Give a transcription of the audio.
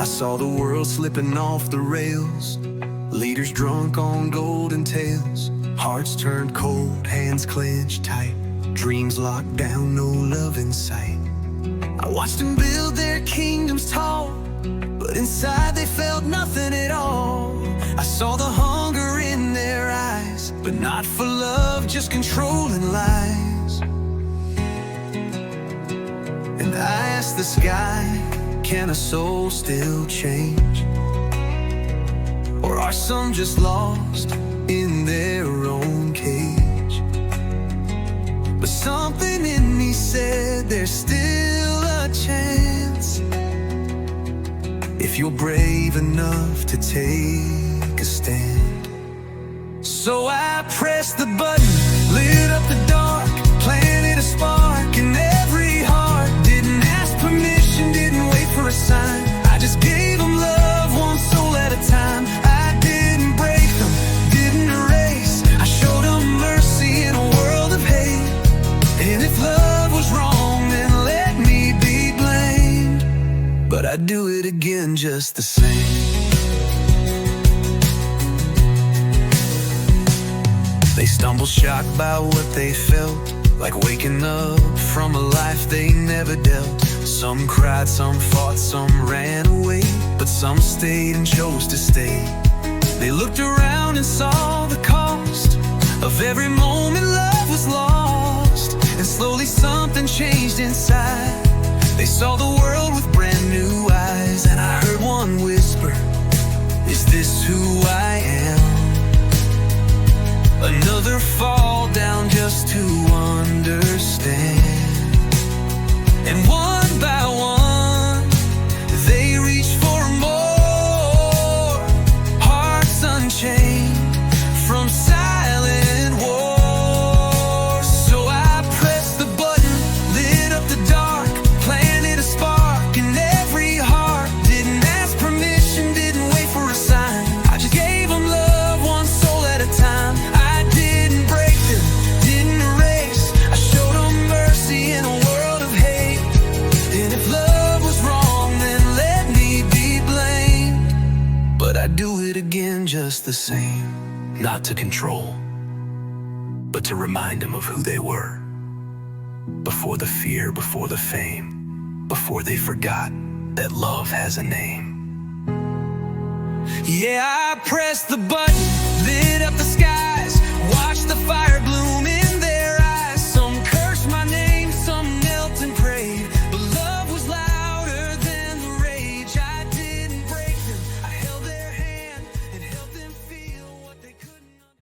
I saw the world slipping off the rails, leaders drunk on golden tales, hearts turned cold, hands clenched tight, dreams locked down, no love in sight. I watched them build their kingdoms tall, but inside they felt nothing at all. I saw the hunger in their eyes, but not for love, just controlling lies. And I asked the sky, can a soul still change? Or are some just lost in their own cage? But something in me said there's still a chance, if you're brave enough to take a stand. So I pressed the button, lit up the dark, planted a spark in every heart. Didn't ask permission, didn't wait for a sign, I just gave them love, one soul at a time. I didn't break them, didn't erase, I showed them mercy in a world of hate. And if love was wrong, then let me be blamed, but I'd do it again just the same. They stumble shocked by what they felt, like waking up from a life they never dealt. Some cried, some fought, some ran away, but some stayed and chose to stay. They looked around and saw the cost of every moment love was lost, and slowly something changed inside. They saw the world with brand new eyes, and I heard one whisper, is this who I am? Another fall down just to understand. And one by one, they reached for more, hearts unchained from silent wars. So I pressed the button, lit up the dark, planted a spark in every heart. Didn't ask permission, didn't wait for a sign, I just gave them love, one soul at a time. I didn't break them, didn't erase, I showed them mercy in a world of hate. And if love was wrong, then let me be blamed, but I'd do it again just the same. Not to control, but to remind them of who they were, before the fear, before the fame, before they forgot that love has a name. Yeah, I pressed the button, lit up the